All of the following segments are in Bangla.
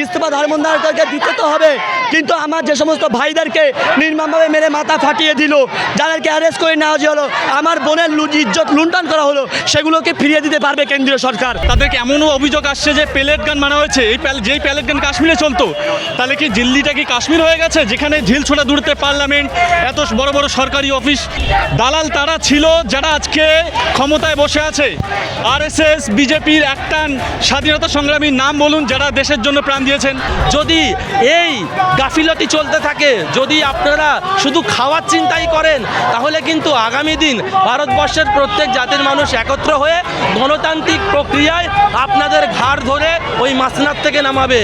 ইস্তফা ধর্মদারকে দিতে তো হবে, কিন্তু আমার যে সমস্ত ভাইদেরকে নির্মমভাবে মেরে মাথা ফাটিয়ে দিল, যাদেরকে অ্যারেস্ট করে নেওয়া হলো, আমার বোনের ইজ্জত লুণ্ঠন করা হলো, সেগুলোকে ফিরিয়ে দিতে পারবে কেন্দ্রীয় সরকার। তাদেরকে এমনও অভিযোগ আসছে যে প্যালেট গান মারা হয়েছে, যেই প্যালেট গান কাশ্মীরে চলতো, তাহলে কি দিল্লিটা কি কাশ্মীর হয়ে গেছে, যেখানে ঝিল ছোড়া দূরত্বে পার্লামেন্ট, এত বড় বড় সরকারি অফিস? দালাল তারা ছিল যারা আজকে ক্ষমতায় বসে আছে। আরএসএস, বিজেপির একটান স্বাধীনতা সংগ্রামীর নাম বলুন যারা দেশের জন্য প্রাণ দিয়েছেন। যদি এই গাফিলতি চলতে থাকে, যদি আপনারা শুধু খাওয়ার চিন্তাই করেন, তাহলে কিন্তু আগামী দিন ভারতবর্ষের প্রত্যেক জাতির মানুষ একত্র হয়ে গণতান্ত্রিক প্রক্রিয়ায় আপনাদের ঘাড় ধরে ওই মাসনাদ থেকে নামাবে।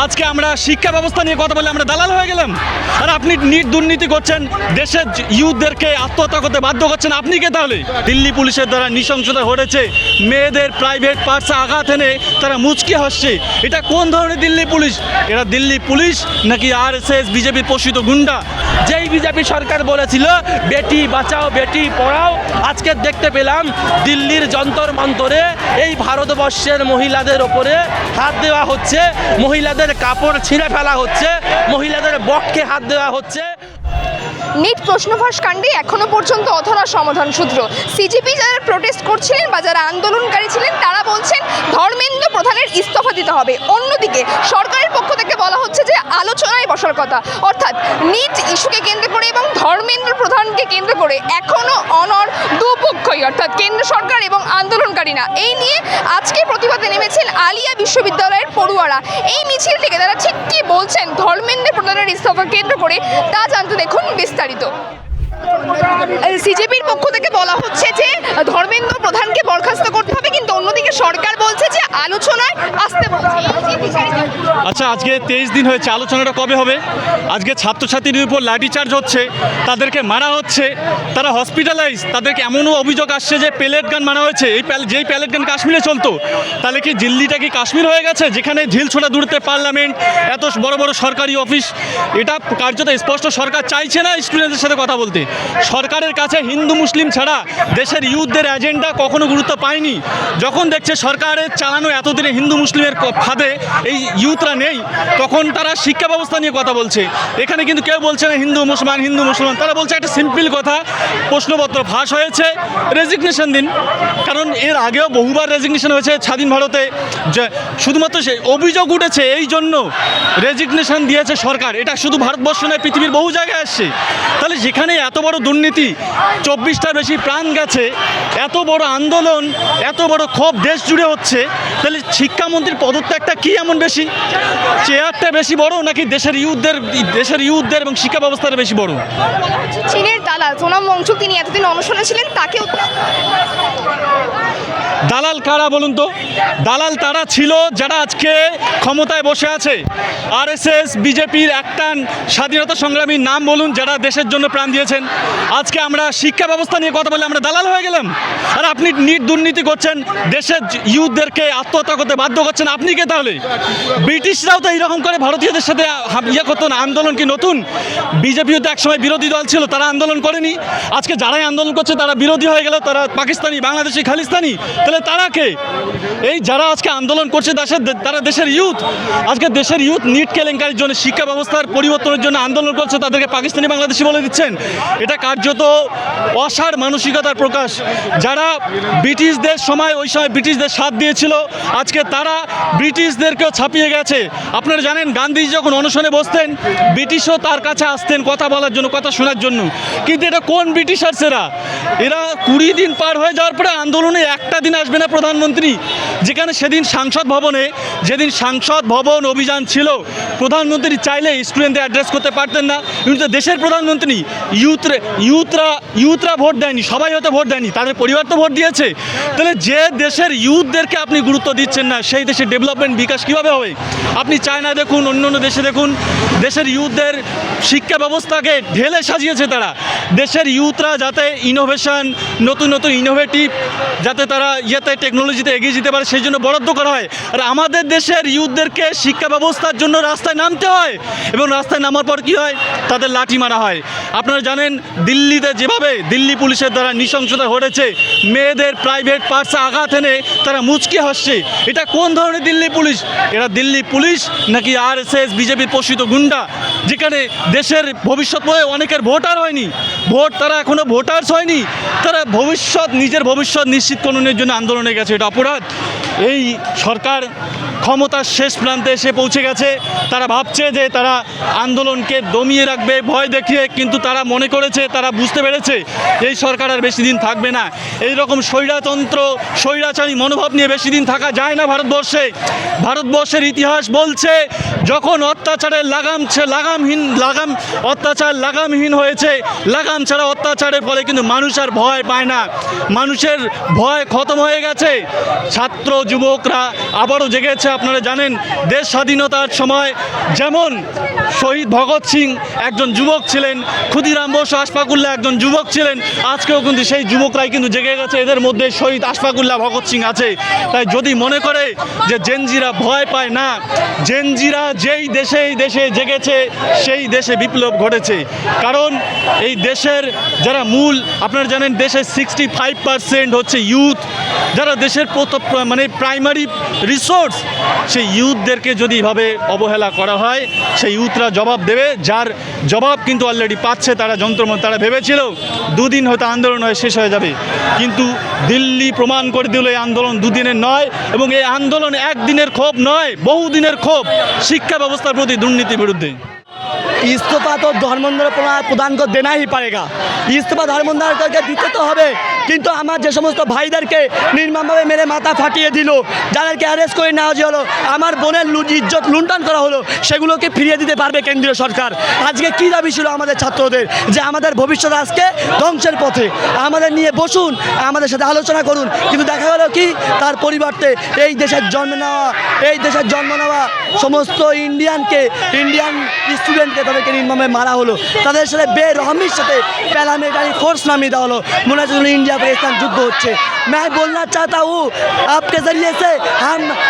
আজকে আমরা শিক্ষা ব্যবস্থা নিয়ে কথা বলে আমরা দালাল হয়ে গেলাম, আর আপনি নিট দুর্নীতি করছেন, দেশের ইউথদেরকে আত্মহত্যা করতে বাধ্য করছেন। আপনি কে তাহলে? দিল্লি পুলিশের দ্বারা নৃশংসতা ঘটেছে, মেয়েদের প্রাইভেট পার্টসে আঘাত এনে তারা মুচকি হাসছে। এটা কোন ধরনের দিল্লি পুলিশ? এরা দিল্লি পুলিশ নাকি আরএসএস বিজেপির পোষিত গুন্ডা? যেই বিজেপি সরকার বলেছিল বেটি বাঁচাও বেটি পড়াও, আজকে দেখতে পেলাম দিল্লির যন্তর মন্তরে এই ভারতবর্ষের মহিলাদের ওপরে হাত দেওয়া হচ্ছে, মহিলাদের কাপড় ছিঁড়ে ফেলা হচ্ছে, মহিলাদের বক্ষে হাত দেওয়া হচ্ছে। নিট প্রশ্নফাঁস কাণ্ডে এখনো পর্যন্ত অধরা সমাধান সূত্র। সিজেপি যারা প্রোটেস্ট করছিলেন বা যারা আন্দোলনকারী ছিলেন তারা বলছেন ধর্মেন্দ্র প্রধানের ইস্তফা দিতে হবে। অন্যদিকে সরকারের পক্ষ থেকে বলা হচ্ছে যে আলোচনায় বসার কথা, অর্থাৎ নিট ইস্যুকে কেন্দ্র করে এবং ধর্মেন্দ্র প্রধানকে কেন্দ্র করে এখনো অনড় দুপক্ষই, অর্থাৎ কেন্দ্র সরকার এবং আন্দোলনকারীরা। এই নিয়ে আজকে প্রতিবাদে নেমেছেন আলিয়া বিশ্ববিদ্যালয়ের পড়ুয়ারা। এই মিছিল থেকে তারা ঠিক কী বলছেন ধর্মেন্দ্র প্রধানের ইস্তফা কেন্দ্র করে তা জানতে দেখুন বিস্তারিত। সিজেপির পক্ষ থেকে বলা হচ্ছে যে ধর্মেন্দ্র প্রধানকে বরখাস্ত করতে হবে, কিন্তু অন্যদিকে সরকার বলছে যে আলোচনায় আসতে বলছে। আচ্ছা, আজকে 23 দিন হয়েছে, আলোচনাটা কবে হবে? আজকে ছাত্রছাত্রীদের উপর লাঠিচার্জ হচ্ছে, তাদেরকে মারা হচ্ছে, তারা হসপিটালাইজ, তাদেরকে এমনও অভিযোগ আসছে যে প্যালেট গান মারা হয়েছে, যেই প্যালেট গান কাশ্মীরে চলতো, তাহলে কি দিল্লিটা কি কাশ্মীর হয়ে গেছে, যেখানে ঝিল ছোড়া দূরত্বে পার্লামেন্ট, এত বড় বড় সরকারি অফিস? এটা কার্যত স্পষ্ট সরকার চাইছে না স্টুডেন্টদের সাথে কথা বলতে। সরকারের কাছে হিন্দু মুসলিম ছাড়া দেশের ইউথদের এজেন্ডা কখনো গুরুত্ব পায়নি। যখন দেখছে সরকারের চালানো এতদিনে হিন্দু মুসলিমের ফাঁদে এই ইউথরা নেই, তখন তারা শিক্ষা ব্যবস্থা নিয়ে কথা বলছে। এখানে কিন্তু কেউ বলছে না হিন্দু মুসলমান, তারা বলছে একটা সিম্পল কথা, প্রশ্নপত্র ফাঁস হয়েছে, রেজিগনেশন দিন। কারণ এর আগেও বহুবার রেজিগনেশন হয়েছে স্বাধীন ভারতে, শুধুমাত্র সে অভিযোগ উঠেছে এই জন্য রেজিগনেশন দিয়েছে সরকার। এটা শুধু ভারতবর্ষ নয়, পৃথিবীর বহু জায়গায় আসছে। তাহলে যেখানে এত বড় দুর্নীতি, 24টার বেশি প্রাণ গেছে, এত বড় আন্দোলন, এত বড় ক্ষোভ দেশ জুড়ে হচ্ছে, তাহলে শিক্ষামন্ত্রীর পদত্যাগটা কি এমন বেশি? চেয়ারটা বেশি বড় নাকি দেশের ইউথদের এবং শিক্ষা ব্যবস্থাটা বেশি বড়? চীনের দালাল সোনাম ওয়াংচুক তিনি এতদিন অনশনে ছিলেন, তাকেও দালাল কারা বলুন তো? দালাল তারা ছিল যারা আজকে ক্ষমতায় বসে আছে। আরএসএস, বিজেপির একটান স্বাধীনতা সংগ্রামীর নাম বলুন যারা দেশের জন্য প্রাণ দিয়েছেন। আজকে আমরা শিক্ষা ব্যবস্থা নিয়ে কথা বলে আমরা দালাল হয়ে গেলাম, আর আপনি নিট দুর্নীতি করছেন, দেশের ইউথদেরকে আত্মহত্যা করতে বাধ্য করছেন। আপনি কে তাহলে? ব্রিটিশরাও তো এইরকম করে ভারতীয়দের সাথে করতো না। আন্দোলন কি নতুন? বিজেপিও তো একসময় বিরোধী দল ছিল, তারা আন্দোলন করেনি। আজকে যারাই আন্দোলন করছে তারা বিরোধী হয়ে গেল, তারা পাকিস্তানি, বাংলাদেশি, খালিস্তানি। তাহলে তারা কে? এই যারা আজকে আন্দোলন করছে তারা দেশের ইউথ। আজকে দেশের ইউথ নিট কেলেঙ্কারির জন্য, শিক্ষা ব্যবস্থার পরিবর্তনের জন্য আন্দোলন করছে, তাদেরকে পাকিস্তানি, বাংলাদেশি বলে দিচ্ছেন। এটা কার্যত অসাড় মানসিকতার প্রকাশ। যারা ব্রিটিশদের ওই সময় ব্রিটিশদের সাথ দিয়েছিল, আজকে তারা ব্রিটিশদেরকেও ছাপিয়ে গেছে। আপনারা জানেন গান্ধীজি যখন অনশনে বসতেন, ব্রিটিশও তার কাছে আসতেন কথা বলার জন্য, কথা শোনার জন্য। কিন্তু এটা কোন ব্রিটিশার্স? এরা 20 দিন পার হয়ে যাওয়ার পরে আন্দোলনে একটা দিন আসবে না প্রধানমন্ত্রী। যেখানে যেদিন সাংসদ ভবন অভিযান ছিল, প্রধানমন্ত্রী চাইলে স্টুডেন্টদের অ্যাড্রেস করতে পারতেন না। কিন্তু দেশের প্রধানমন্ত্রী, ইউথরা ভোট দেয়নি, সবাই হয়তো ভোট দেয়নি, তাদের পরিবার তো ভোট দিয়েছে। তাহলে যে দেশের ইউথদেরকে আপনি গুরুত্ব দিচ্ছেন না, সেই দেশের ডেভেলপমেন্ট, বিকাশ কীভাবে হবে? আপনি চায়না দেখুন, অন্য দেশে দেখুন, দেশের ইউথদের শিক্ষা ব্যবস্থাকে ঢেলে সাজিয়েছে তারা। দেশের ইউথরা যাতে ইনোভেশন, নতুন ইনোভেটিভ, যাতে তারা টেকনোলজিতে এগিয়ে যেতে পারে, সেই জন্য বরাদ্দ করা হয়। আর আমাদের দেশের ইউথদেরকে শিক্ষা ব্যবস্থার জন্য রাস্তা রাস্তায় নামতে হয় এবং রাস্তায় নামার পর কি হয়, তাদের লাঠি মারা হয়। আপনারা জানেন দিল্লিতে যেভাবে দিল্লি পুলিশের দ্বারা নৃশংসতা ঘটেছে, মেয়েদের প্রাইভেট পার্টসে আঘাত এনে তারা মুচকি হাসছে। এটা কোন ধরনের দিল্লি পুলিশ? এরা দিল্লি পুলিশ নাকি আরএসএস বিজেপির পোষিত গুন্ডা, যেখানে দেশের ভবিষ্যৎ বয়ে অনেকের ভোটার হয়নি, তারা এখনো ভোটার্স হয়নি, তারা নিজের ভবিষ্যৎ নিশ্চিতকরণের জন্য আন্দোলনে গেছে। এটা অপরাধ। এই সরকার ক্ষমতার শেষ প্রান্তে এসে পৌঁছে গেছে। তারা ভাবছে যে তারা আন্দোলনকে দমিয়ে রাখবে ভয় দেখিয়ে, কিন্তু তারা মনে করেছে, তারা বুঝতে পেরেছে এই সরকার আর বেশি দিন থাকবে না। এই রকম স্বৈরাচারী মনোভাব নিয়ে বেশি দিন থাকা যায় না ভারতবর্ষে। ভারতবর্ষের ইতিহাস বলছে যখন অত্যাচারের লাগামহীন হয়েছে, লাগাম ছাড়া অত্যাচারের ফলে কিন্তু মানুষ আর ভয় পায় না। মানুষের ভয় খতম হয়ে গেছে। ছাত্র যুবকরা আবারও জেগেছে। আপনারা জানেন দেশ স্বাধীনতার সময় যেমন শহীদ ভগৎ সিং একজন যুবক ছিলেন, ক্ষুদিরাম বসু আশফাকুল্লাহ একজন যুবক ছিলেন, আজকেও কিন্তু সেই যুবকরাই কিন্তু জেগে গেছে। এদের মধ্যে শহীদ আশফাকুল্লাহ ভগৎ সিং আছে। তাই যদি মনে করে যে জেনজিরা ভয় পায় না, জেনজিরা যেই দেশে জেগেছে সেই দেশে বিপ্লব ঘটেছে। কারণ এই দেশের যারা আপনারা জানেন দেশের 65% হচ্ছে ইউথ, যারা দেশের প্রাইমারি রিসোর্স। সেই ইউথদেরকে যদি এভাবে অবহেলা করা হয়, সেই ইউথরা জবাব দেবে, যার জবাব কিন্তু অলরেডি পাচ্ছে তারা তারা ভেবেছিল দুদিন হয়তো আন্দোলন হয়ে শেষ হয়ে যাবে, কিন্তু দিল্লি প্রমাণ করে দিল এই আন্দোলন দুদিনের নয়, এবং এই আন্দোলন একদিনের ক্ষোভ নয়, বহুদিনের ক্ষোভ শিক্ষা ব্যবস্থার প্রতি দুর্নীতির বিরুদ্ধে। इस्तीफा तो धर्मेंद्र प्रधान को देना ही पड़ेगा। इस्तीफा धर्मेंद्र को দিতে তো হবে, কিন্তু আমার যে সমস্ত ভাইদেরকে নির্মমভাবে মেরে মাথা ফাটিয়ে দিল, যাদেরকে অ্যারেস্ট করে নেওয়া হলো, আমার বোনের ইজ্জত লুণ্ঠন করা হলো, সেগুলোকে ফিরিয়ে দিতে পারবে কেন্দ্রীয় সরকার। আজকে কী দাবি ছিল আমাদের ছাত্রদের, যে আমাদের ভবিষ্যৎ আজকে ধ্বংসের পথে, আমাদের নিয়ে বসুন, আমাদের সাথে আলোচনা করুন, কিন্তু দেখা গেল কি তার পরিবর্তে এই দেশের জন্ম নেওয়া সমস্ত ইন্ডিয়ান স্টুডেন্টকে তাদেরকে নির্মমভাবে মারা হলো, তাদের সাথে বেরহমির সাথে প্যারামিলিটারি फोर्स नामिए দেওয়া হলো। মনে হচ্ছে इंडिया पाकिस्तान युद्ध होच्छे। मैं बोलना चाहता हूँ आपके ज़रिए से,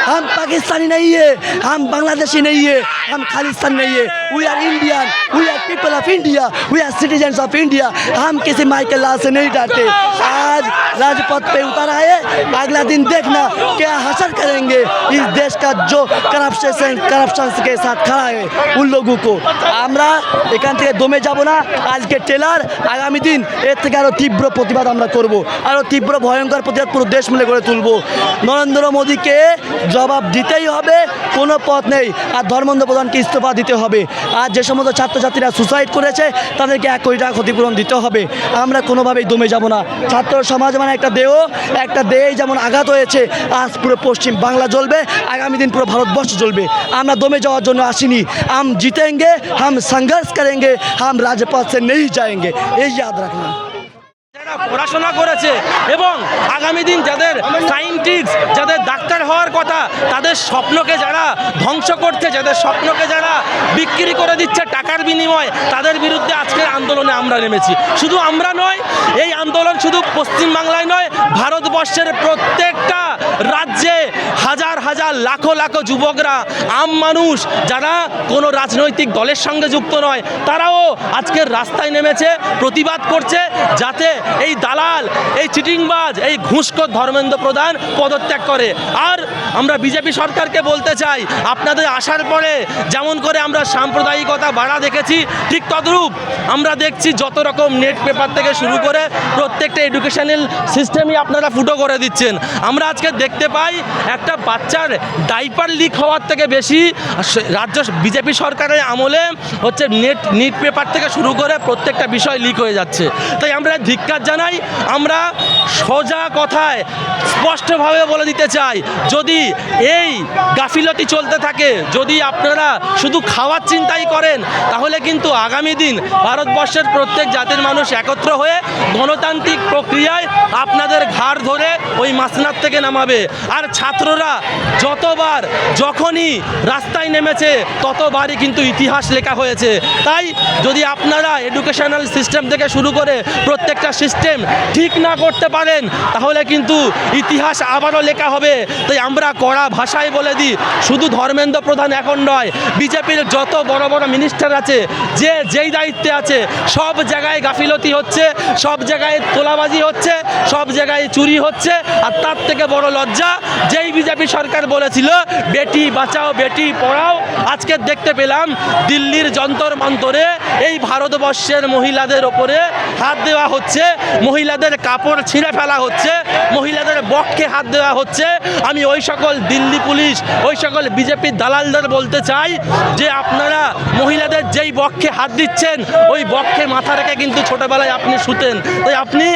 हम पाकिस्तानी नहीं है, हम बांग्लादेशी नहीं है, हम खालिस्तान नहीं है। We are Indian, we are people of India, we are citizens of India. हम किसी माई के लाल से नहीं डरते। आज राजपथ पे उतर आए, अगला दिन देखना क्या हशर करेंगे इस देश का जो करप्शन के साथ खड़ा है उन लोगों को। আমরা এখান থেকে দমে যাব না। আজকে টেলার, আগামী দিন এর থেকে আরও তীব্র প্রতিবাদ আমরা করব, আরও তীব্র ভয়ঙ্কর প্রতিবাদ পুরো দেশ মিলে গড়ে তুলব। নরেন্দ্র মোদীকে জবাব দিতেই হবে, কোনো পথ নেই। আর ধর্মেন্দ্র প্রধানকে ইস্তফা দিতে হবে। আর যে সমস্ত ছাত্রছাত্রীরা সুসাইড করেছে তাদেরকে 1 কোটি টাকা ক্ষতিপূরণ দিতে হবে। আমরা কোনোভাবেই দমে যাব না। ছাত্র সমাজ মানে একটা দেহেই যেমন আঘাত হয়েছে, আজ পুরো পশ্চিম বাংলা জ্বলবে, আগামী দিন পুরো ভারতবর্ষ জ্বলবে। আমরা দমে যাওয়ার জন্য আসিনি। हम जीतेंगे, हम संघर्ष करेंगे, हम राजपथ से नहीं जाएंगे, ये याद रखना। যারা পড়াশোনা করেছে এবং আগামী দিন যাদের সায়েন্টিস্ট, যাদের ডাক্তার হওয়ার কথা, তাদের স্বপ্নকে যারা ধ্বংস করছে, যাদের স্বপ্নকে যারা বিক্রি করে দিচ্ছে টাকার বিনিময়ে, তাদের বিরুদ্ধে আজকের আন্দোলনে আমরা নেমেছি। শুধু আমরা নয়, এই আন্দোলন শুধু পশ্চিমবাংলায় নয়, ভারতবর্ষের প্রত্যেকটা রাজ্যে হাজার হাজার লাখো লাখো যুবকরা, আম মানুষ যারা কোনো রাজনৈতিক দলের সঙ্গে যুক্ত নয়, তারাও আজকের রাস্তায় নেমেছে, প্রতিবাদ করছে, যাতে এই দালাল, এই চিটিংবাজ, এই ঘুষখোর ধর্মেন্দ্র প্রধান পদত্যাগ করে। আর আমরা বিজেপি সরকারকে বলতে চাই, আপনাদের আসার পরে যেমন করে আমরা সাম্প্রদায়িকতা বাড়া দেখেছি, ঠিক তদ্রূপ আমরা দেখছি যত রকম নেট পেপার থেকে শুরু করে প্রত্যেকটা এডুকেশনাল সিস্টেমই আপনারা ফুটো করে দিচ্ছেন। আমরা আজকে দেখতে পাই একটা বাচ্চার ডাইপার লিক হওয়ার থেকে বেশি রাজ্য বিজেপি সরকারের আমলে হচ্ছে নিট পেপার থেকে শুরু করে প্রত্যেকটা বিষয় লিক হয়ে যাচ্ছে। তাই আমরা ধিক্কার জানাই। আমরা সোজা কথায় স্পষ্টভাবে বলে দিতে চাই, যদি এই গাফিলতি চলতে থাকে, যদি আপনারা শুধু খাওয়ার চিন্তাই করেন, তাহলে কিন্তু আগামী দিন ভারতবর্ষের প্রত্যেক জাতির মানুষ একত্র হয়ে গণতান্ত্রিক প্রক্রিয়ায় আপনাদের ঘাড় ধরে ওই মাসনাদ থেকে নামাবে। আর ছাত্ররা যতবার যখনই রাস্তায় নেমেছে ততবারই কিন্তু ইতিহাস লেখা হয়েছে। তাই যদি আপনারা এডুকেশনাল সিস্টেম থেকে শুরু করে প্রত্যেকটা সিস্টেম সিস্টেম ঠিক না করতে পারেন তাহলে কিন্তু ইতিহাস আবারও লেখা হবে। তাই আমরা কড়া ভাষায় বলে দিই, শুধু ধর্মেন্দ্র প্রধান এখন নয়, বিজেপির যত বড় বড় মিনিস্টার আছে, যে যেই দায়িত্বে আছে, সব জায়গায় গাফিলতি হচ্ছে, সব জায়গায় তোলাবাজি হচ্ছে, সব জায়গায় চুরি হচ্ছে। আর তার থেকে বড় লজ্জা, যেই বিজেপি সরকার বলেছিল বেটি বাঁচাও বেটি পড়াও, আজকে দেখতে পেলাম দিল্লির যন্তর মন্তরে এই ভারতবর্ষের মহিলাদের ওপরে হাত দেওয়া হচ্ছে, মহিলাদের কাপড় ছিঁড়ে ফেলা হচ্ছে, মহিলাদের বক্ষে হাত দেওয়া হচ্ছে। আমি ওই সকল দিল্লি পুলিশ, ওই সকল বিজেপির দালালদের বলতে চাই যে আপনারা মহিলাদের যেই বক্ষে হাত দিচ্ছেন, ওই বক্ষে মাথা রেখে কিন্তু ছোটবেলায় আপনি শুতেন। তাই আপনি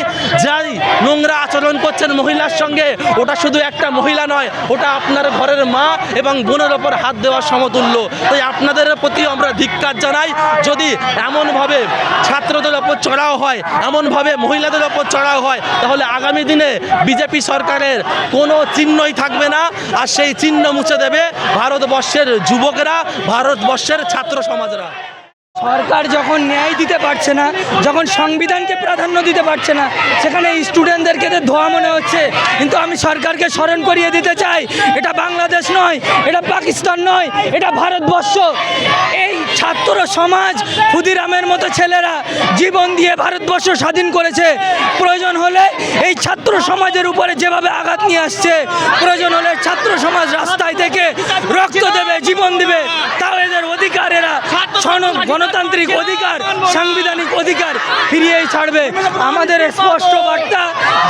যাই নোংরা আচরণ করছেন মহিলার সঙ্গে, ওটা শুধু একটা মহিলা নয়, ওটা আপনার ঘরের মা এবং বোনের ওপর হাত দেওয়ার সমতুল্য। তাই আপনাদের প্রতি আমরা ধিক্কার জানাই। যদি এমনভাবে ছাত্রদের ওপর চড়াও হয়, এমনভাবে মহিলাদের ওপর চড়াও হয়, তাহলে আগামী দিনে বিজেপি সরকারের কোনো চিহ্নই থাকবে না। আর সেই চিহ্ন মুছে দেবে ভারতবর্ষের যুবকরা, ভারতবর্ষের ছাত্র সমাজরা। সরকার যখন ন্যায় দিতে পারছে না, যখন সংবিধানকে প্রাধান্য দিতে পারছে না, সেখানে স্টুডেন্টদেরকে ধোয়া মনে হচ্ছে। কিন্তু আমি সরকারকে স্মরণ করিয়ে দিতে চাই, এটা বাংলাদেশ নয়, এটা পাকিস্তান নয়, এটা ভারতবর্ষ। এই ছাত্র সমাজ, ক্ষুদিরামের মতো ছেলেরা জীবন দিয়ে ভারতবর্ষ স্বাধীন করেছে। প্রয়োজন হলে এই ছাত্র সমাজের উপরে যেভাবে আঘাত নিয়ে আসছে, প্রয়োজন হলে ছাত্র সমাজ রাস্তায় থেকে রক্ত দেবে, জীবন দেবে, তাও এদের অধিকার, এরা গণতান্ত্রিক অধিকার, সাংবিধানিক অধিকার ফিরিয়েই ছাড়বে। আমাদের স্পষ্ট বার্তা,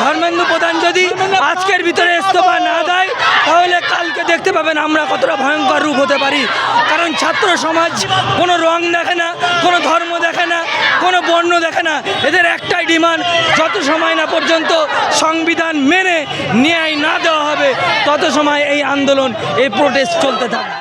ধর্মেন্দ্র প্রধান যদি আজকের ভিতরে ইস্তফা না দেয়, তাহলে কালকে দেখতে পাবেন আমরা কতটা ভয়ঙ্কর রূপ হতে পারি। কারণ ছাত্র সমাজ কোনো রং দেখে না, কোনো ধর্ম দেখে না, কোনো বর্ণ দেখে না। এদের একটাই ডিমান্ড, যত সময় না পর্যন্ত সংবিধান মেনে ন্যায় না দেওয়া হবে, তত সময় এই আন্দোলন, এই প্রোটেস্ট চলতে থাকবে।